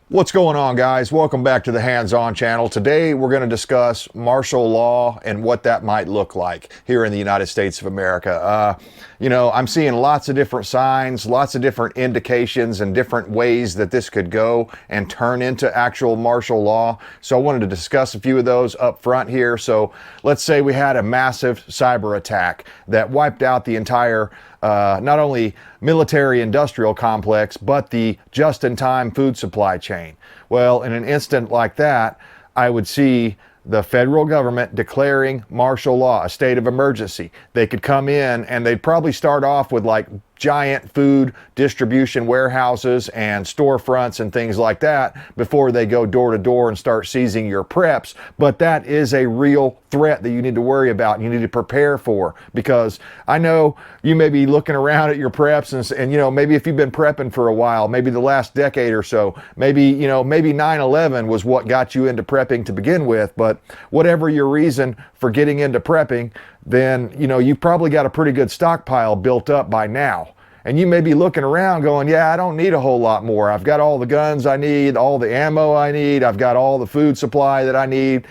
What's going on, guys? Welcome back to the Hands-On channel. Today we're going to discuss martial law and what that might look like here in the United States of America. I'm seeing lots of different signs, lots of different indications and different ways that this could go and turn into actual martial law. So I wanted to discuss a few of those up front here. So let's say we had a massive cyber attack that wiped out the entire not only military industrial complex, but the just-in-time food supply chain. Well, in an instant like that, I would see the federal government declaring martial law, a state of emergency. They could come in and they'd probably start off with like giant food distribution warehouses and storefronts and things like that before they go door to door and start seizing your preps. But that is a real threat that you need to worry about and you need to prepare for, because I know you may be looking around at your preps and maybe if you've been prepping for a while, maybe the last decade or so, maybe 9/11 was what got you into prepping to begin with. But whatever your reason for getting into prepping, then you've probably got a pretty good stockpile built up by now. And you may be looking around going, yeah, I don't need a whole lot more. I've got all the guns I need, all the ammo I need. I've got all the food supply that I need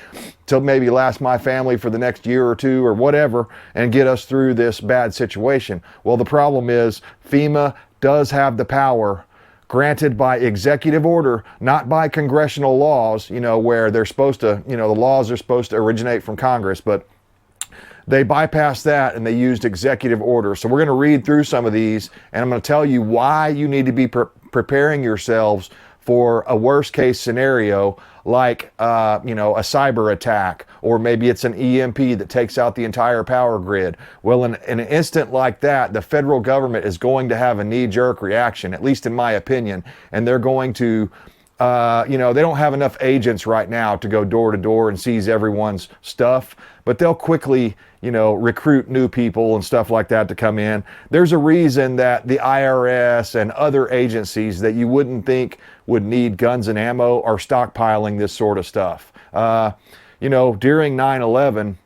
to maybe last my family for the next year or two or whatever and get us through this bad situation. Well, the problem is FEMA does have the power granted by executive order, not by congressional laws, where they're supposed to, the laws are supposed to originate from Congress, but they bypassed that and they used executive order. So we're going to read through some of these and I'm going to tell you why you need to be preparing yourselves for a worst case scenario like a cyber attack, or maybe it's an EMP that takes out the entire power grid. Well, in an instant like that, the federal government is going to have a knee-jerk reaction, at least in my opinion, and they're going to they don't have enough agents right now to go door to door and seize everyone's stuff, but they'll quickly, recruit new people and stuff like that to come in. There's a reason that the IRS and other agencies that you wouldn't think would need guns and ammo are stockpiling this sort of stuff. During 9/11,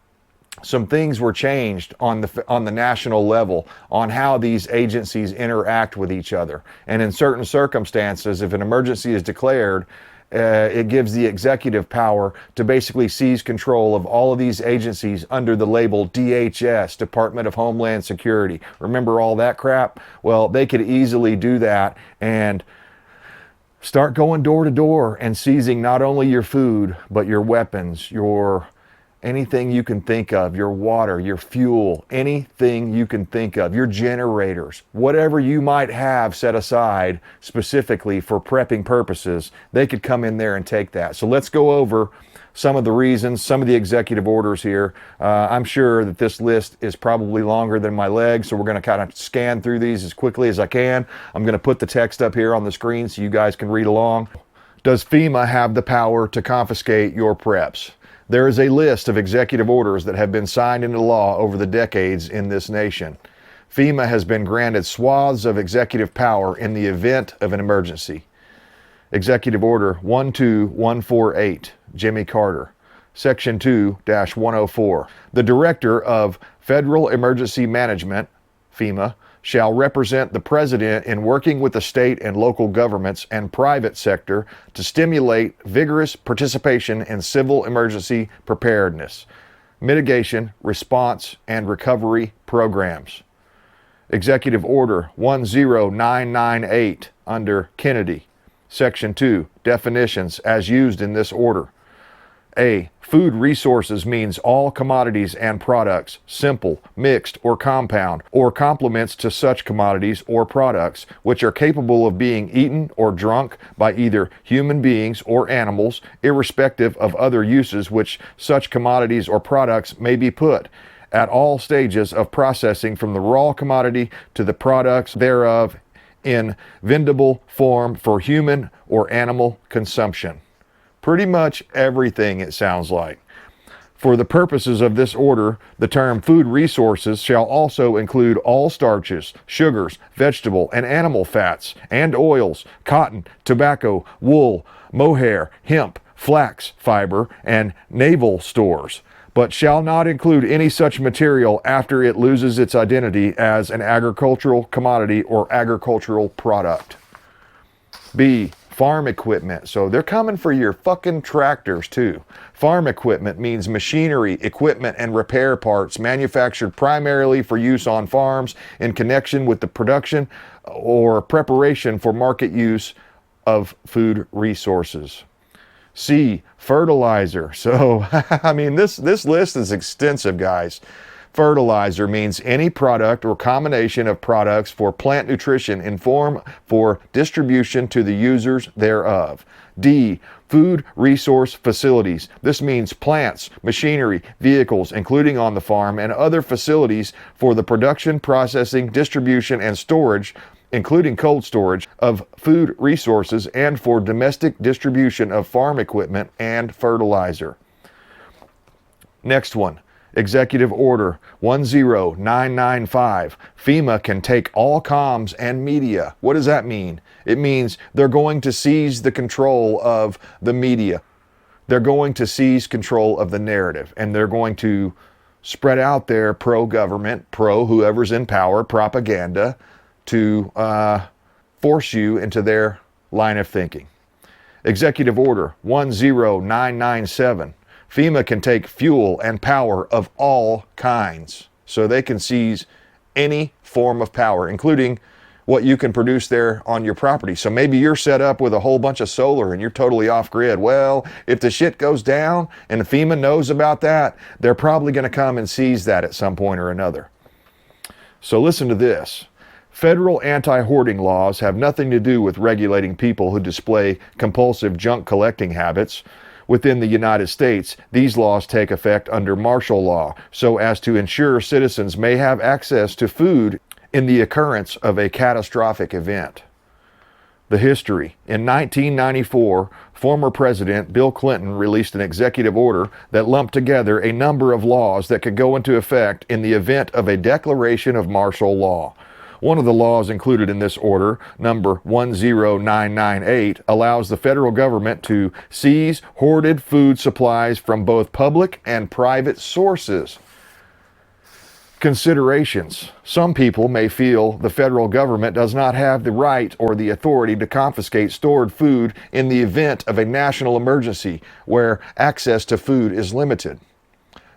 some things were changed on the national level on how these agencies interact with each other. And in certain circumstances, if an emergency is declared, it gives the executive power to basically seize control of all of these agencies under the label DHS, Department of Homeland Security. Remember all that crap? Well, they could easily do that and start going door to door and seizing not only your food, but your weapons, anything you can think of, your water, your fuel, anything you can think of, your generators, whatever you might have set aside specifically for prepping purposes, they could come in there and take that. So let's go over some of the reasons, some of the executive orders here. I'm sure that this list is probably longer than my legs, so we're going to kind of scan through these as quickly as I can. I'm going to put the text up here on the screen so you guys can read along. Does FEMA have the power to confiscate your preps? There is a list of executive orders that have been signed into law over the decades in this nation. FEMA has been granted swaths of executive power in the event of an emergency. Executive Order 12148, Jimmy Carter. Section 2-104. The Director of Federal Emergency Management, FEMA, shall represent the President in working with the state and local governments and private sector to stimulate vigorous participation in civil emergency preparedness, mitigation, response, and recovery programs. Executive Order 10998 under Kennedy. Section 2, definitions as used in this order. A. Food resources means all commodities and products, simple, mixed, or compound, or complements to such commodities or products, which are capable of being eaten or drunk by either human beings or animals, irrespective of other uses which such commodities or products may be put, at all stages of processing from the raw commodity to the products thereof in vendable form for human or animal consumption. Pretty much everything, it sounds like. For the purposes of this order, the term food resources shall also include all starches, sugars, vegetable and animal fats, and oils, cotton, tobacco, wool, mohair, hemp, flax fiber, and naval stores, but shall not include any such material after it loses its identity as an agricultural commodity or agricultural product. B. Farm equipment. So they're coming for your fucking tractors too. Farm equipment means machinery, equipment, and repair parts manufactured primarily for use on farms in connection with the production or preparation for market use of food resources. C, fertilizer. So, I mean, this list is extensive, guys. Fertilizer means any product or combination of products for plant nutrition in form for distribution to the users thereof. D, food resource facilities. This means plants, machinery, vehicles, including on the farm, and other facilities for the production, processing, distribution, and storage, including cold storage, of food resources and for domestic distribution of farm equipment and fertilizer. Next one. Executive Order 10995. FEMA can take all comms and media. What does that mean? It means they're going to seize the control of the media. They're going to seize control of the narrative, and they're going to spread out their pro-government, pro-whoever's in power propaganda to force you into their line of thinking. Executive Order 10997. FEMA can take fuel and power of all kinds. So they can seize any form of power, including what you can produce there on your property. So maybe you're set up with a whole bunch of solar and you're totally off grid. Well, if the shit goes down and FEMA knows about that, they're probably going to come and seize that at some point or another. So listen to this. Federal anti-hoarding laws have nothing to do with regulating people who display compulsive junk collecting habits. Within the United States, these laws take effect under martial law so as to ensure citizens may have access to food in the occurrence of a catastrophic event. The history. In 1994, former President Bill Clinton released an executive order that lumped together a number of laws that could go into effect in the event of a declaration of martial law. One of the laws included in this order, number 10998, allows the federal government to seize hoarded food supplies from both public and private sources. Considerations. Some people may feel the federal government does not have the right or the authority to confiscate stored food in the event of a national emergency where access to food is limited.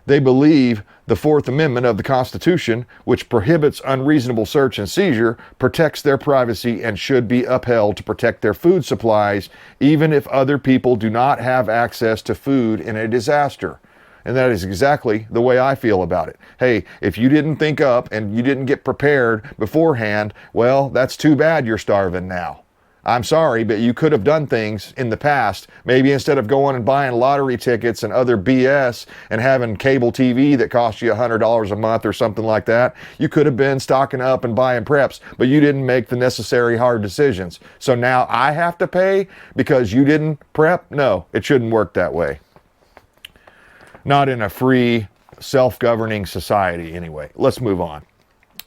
They believe the Fourth Amendment of the Constitution, which prohibits unreasonable search and seizure, protects their privacy and should be upheld to protect their food supplies, even if other people do not have access to food in a disaster. And that is exactly the way I feel about it. Hey, if you didn't think up and you didn't get prepared beforehand, well, that's too bad you're starving now. I'm sorry, but you could have done things in the past. Maybe instead of going and buying lottery tickets and other BS and having cable TV that costs you $100 a month or something like that, you could have been stocking up and buying preps, but you didn't make the necessary hard decisions. So now I have to pay because you didn't prep? No, it shouldn't work that way. Not in a free, self-governing society anyway. Let's move on.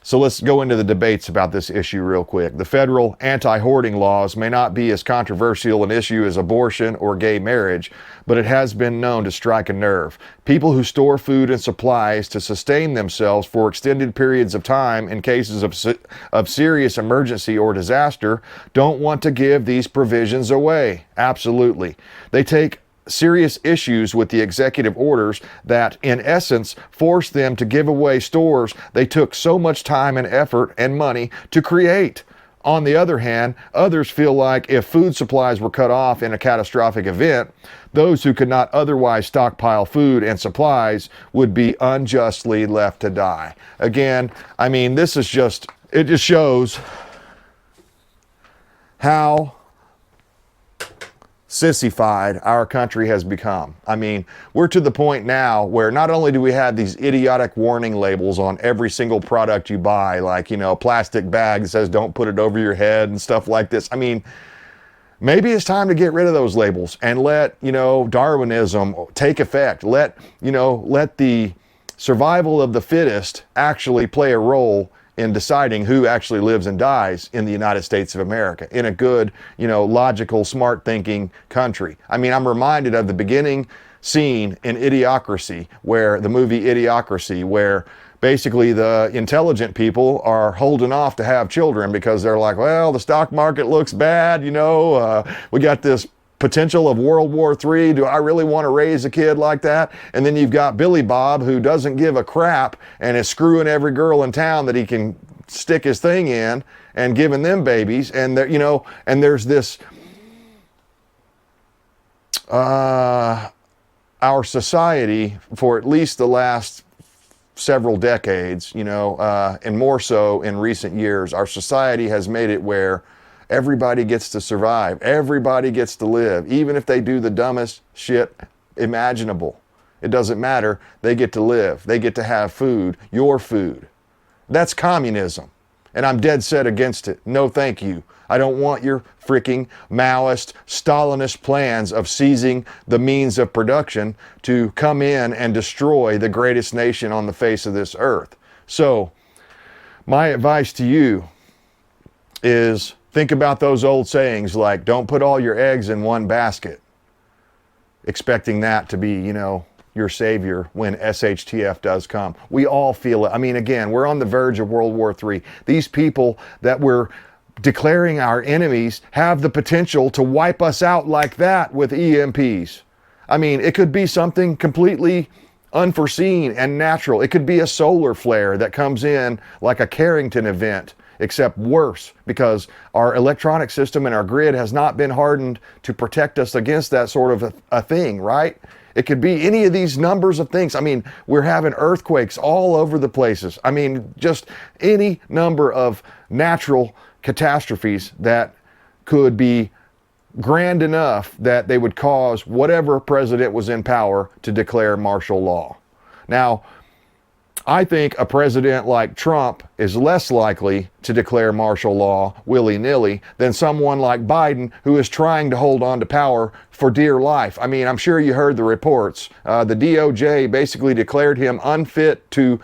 So let's go into the debates about this issue real quick. The federal anti-hoarding laws may not be as controversial an issue as abortion or gay marriage, but it has been known to strike a nerve. People who store food and supplies to sustain themselves for extended periods of time in cases of serious emergency or disaster don't want to give these provisions away. Absolutely. They take serious issues with the executive orders that, in essence, force them to give away stores they took so much time and effort and money to create. On the other hand, others feel like if food supplies were cut off in a catastrophic event, those who could not otherwise stockpile food and supplies would be unjustly left to die. Again, I mean, it just shows how sissified our country has become. I mean, we're to the point now where not only do we have these idiotic warning labels on every single product you buy, like, a plastic bag that says don't put it over your head and stuff like this. I mean, maybe it's time to get rid of those labels and let, Darwinism take effect. Let the survival of the fittest actually play a role in deciding who actually lives and dies in the United States of America, in a good, logical, smart thinking country. I mean, I'm reminded of the beginning scene in Idiocracy, where the movie Idiocracy, where basically the intelligent people are holding off to have children because they're like, well, the stock market looks bad, we got this potential of World War III. Do I really want to raise a kid like that? And then you've got Billy Bob, who doesn't give a crap and is screwing every girl in town that he can stick his thing in and giving them babies. And there, and there's this, our society for at least the last several decades, and more so in recent years, our society has made it where everybody gets to survive. Everybody gets to live, even if they do the dumbest shit imaginable. It doesn't matter. They get to live. They get to have food, your food. That's communism. And I'm dead set against it. No, thank you. I don't want your freaking Maoist, Stalinist plans of seizing the means of production to come in and destroy the greatest nation on the face of this earth. So, my advice to you is think about those old sayings like, don't put all your eggs in one basket, expecting that to be, your savior when SHTF does come. We all feel it. I mean, again, we're on the verge of World War III. These people that we're declaring our enemies have the potential to wipe us out like that with EMPs. I mean, it could be something completely unforeseen and natural. It could be a solar flare that comes in like a Carrington event, except worse, because our electronic system and our grid has not been hardened to protect us against that sort of a thing, right? It could be any of these numbers of things. I mean, we're having earthquakes all over the places. I mean, just any number of natural catastrophes that could be grand enough that they would cause whatever president was in power to declare martial law. Now, I think a president like Trump is less likely to declare martial law willy-nilly than someone like Biden, who is trying to hold on to power for dear life. I mean, I'm sure you heard the reports. The DOJ basically declared him unfit to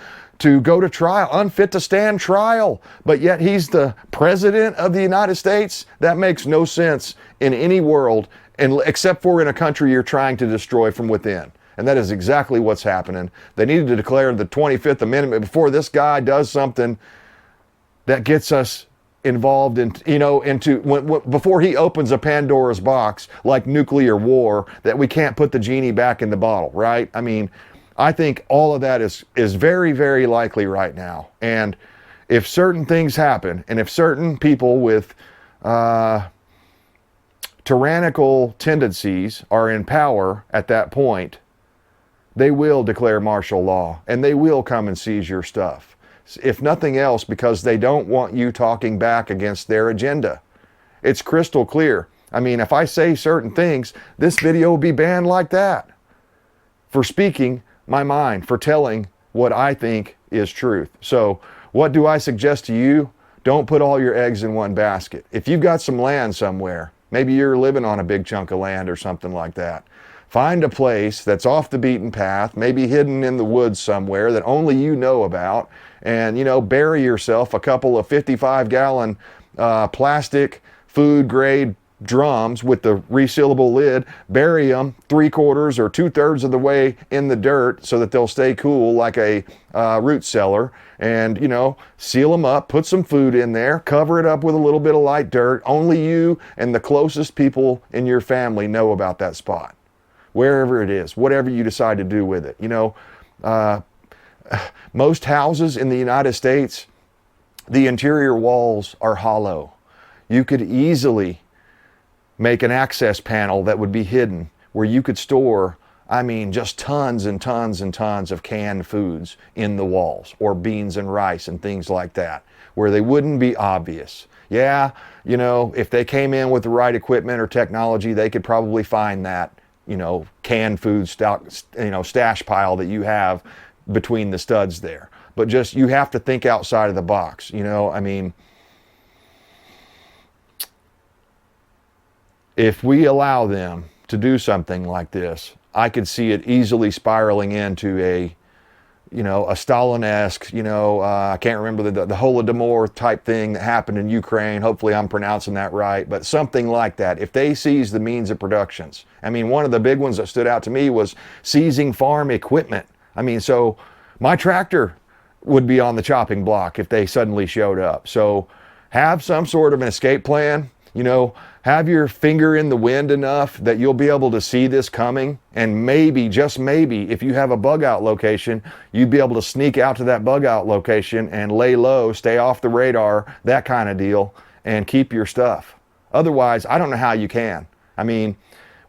go to trial, unfit to stand trial, but yet he's the president of the United States. That makes no sense in any world, except for in a country you're trying to destroy from within. And that is exactly what's happening. They needed to declare the 25th Amendment before this guy does something that gets us involved in, before he opens a Pandora's box like nuclear war, that we can't put the genie back in the bottle, right? I mean, I think all of that is very, very likely right now. And if certain things happen, and if certain people with tyrannical tendencies are in power at that point, they will declare martial law and they will come and seize your stuff. If nothing else, because they don't want you talking back against their agenda. It's crystal clear. I mean, if I say certain things, this video will be banned like that. For speaking my mind, for telling what I think is truth. So what do I suggest to you? Don't put all your eggs in one basket. If you've got some land somewhere, maybe you're living on a big chunk of land or something like that, find a place that's off the beaten path, maybe hidden in the woods somewhere that only you know about, and, bury yourself a couple of 55-gallon plastic food-grade drums with the resealable lid, bury them 3/4 or 2/3 of the way in the dirt so that they'll stay cool like a root cellar, and, seal them up, put some food in there, cover it up with a little bit of light dirt. Only you and the closest people in your family know about that spot. Wherever it is, whatever you decide to do with it. Most houses in the United States, the interior walls are hollow. You could easily make an access panel that would be hidden where you could store, just tons and tons and tons of canned foods in the walls, or beans and rice and things like that, where they wouldn't be obvious. Yeah, if they came in with the right equipment or technology, they could probably find that canned food stock, stash pile that you have between the studs there. But just, you have to think outside of the box. If we allow them to do something like this, I could see it easily spiraling into a Stalin-esque, I can't remember the Holodomor type thing that happened in Ukraine. Hopefully I'm pronouncing that right, but something like that. If they seize the means of productions. One of the big ones that stood out to me was seizing farm equipment. So my tractor would be on the chopping block if they suddenly showed up. So have some sort of an escape plan. Have your finger in the wind enough that you'll be able to see this coming. And maybe, just maybe, if you have a bug out location, you'd be able to sneak out to that bug out location and lay low, stay off the radar, that kind of deal, and keep your stuff. Otherwise, I don't know how you can. I mean,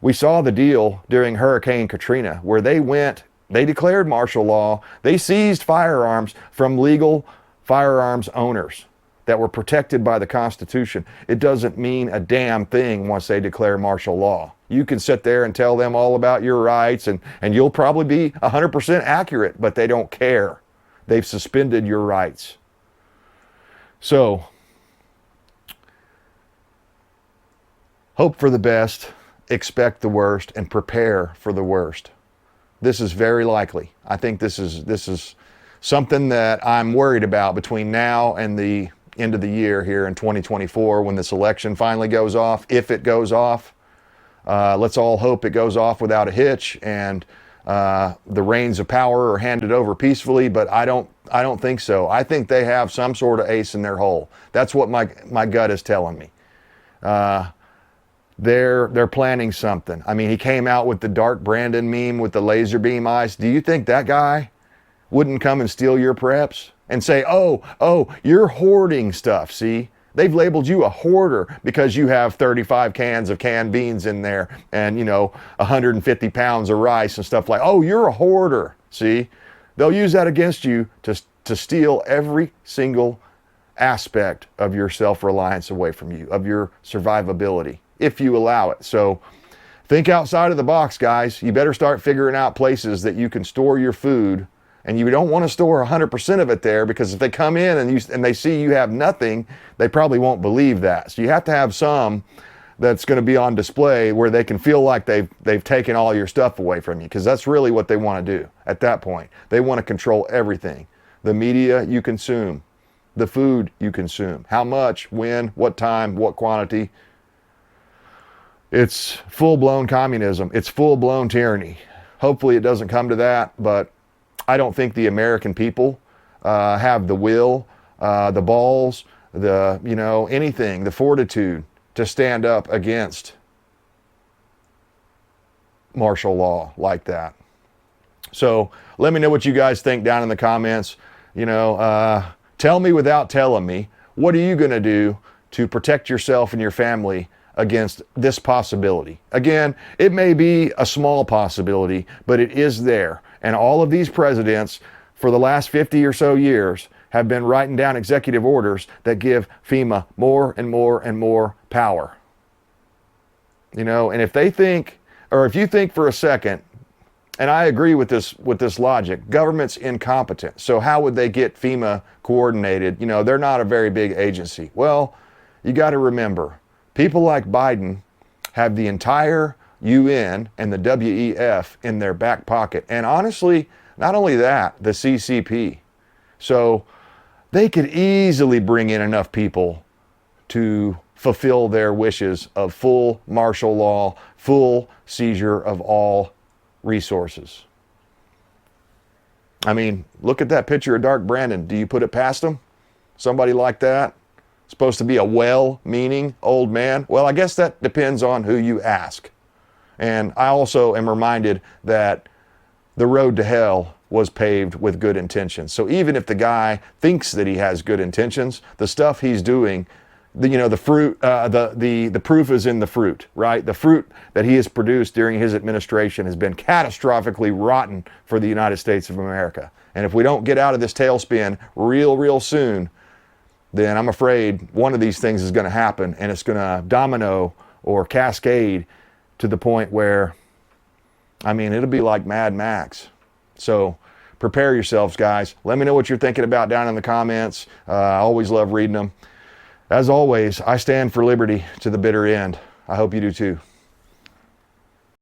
we saw the deal during Hurricane Katrina where they declared martial law. They seized firearms from legal firearms owners that were protected by the Constitution. It doesn't mean a damn thing once they declare martial law. You can sit there and tell them all about your rights, and you'll probably be 100% accurate, but they don't care. They've suspended your rights. So, hope for the best, expect the worst, and prepare for the worst. This is very likely. I think this is something that I'm worried about between now and the end of the year here in 2024 when this election finally goes off, if it goes off. Let's all hope it goes off without a hitch and the reins of power are handed over peacefully, but I don't think so. I think they have some sort of ace in their hole. That's what my gut is telling me. They're planning something. I mean, he came out with the Dark Brandon meme with the laser beam eyes. Do you think that guy wouldn't come and steal your preps and say, oh, you're hoarding stuff, see? They've labeled you a hoarder because you have 35 cans of canned beans in there and, 150 pounds of rice and stuff like, oh, you're a hoarder, see? They'll use that against you to steal every single aspect of your self-reliance away from you, of your survivability, if you allow it. So think outside of the box, guys. You better start figuring out places that you can store your food. And you don't want to store 100% of it there, because if they come in and they see you have nothing, they probably won't believe that. So you have to have some that's going to be on display where they can feel like they've taken all your stuff away from you, because that's really what they want to do at that point. They want to control everything. The media you consume, the food you consume, how much, when, what time, what quantity. It's full-blown communism. It's full-blown tyranny. Hopefully it doesn't come to that, but I don't think the American people have the will, the balls, anything, the fortitude to stand up against martial law like that. So let me know what you guys think down in the comments. Tell me without telling me, what are you going to do to protect yourself and your family against this possibility? Again, it may be a small possibility, but it is there. And all of these presidents for the last 50 or so years have been writing down executive orders that give FEMA more and more and more power. And if they think, or if you think for a second, and I agree with this logic, government's incompetent. So how would they get FEMA coordinated? They're not a very big agency. Well, you got to remember, people like Biden have the entire UN and the WEF in their back pocket. And honestly, not only that, the CCP. So they could easily bring in enough people to fulfill their wishes of full martial law, full seizure of all resources. I mean, look at that picture of Dark Brandon. Do you put it past them? Somebody like that? Supposed to be a well-meaning old man? Well, I guess that depends on who you ask. And I also am reminded that the road to hell was paved with good intentions. So even if the guy thinks that he has good intentions, the stuff he's doing, the fruit, the proof is in the fruit, right? The fruit that he has produced during his administration has been catastrophically rotten for the United States of America. And if we don't get out of this tailspin real soon, then I'm afraid one of these things is going to happen, and it's going to domino or cascade to the point where, it'll be like Mad Max. So prepare yourselves, guys. Let me know what you're thinking about down in the comments. I always love reading them. As always, I stand for liberty to the bitter end. I hope you do too.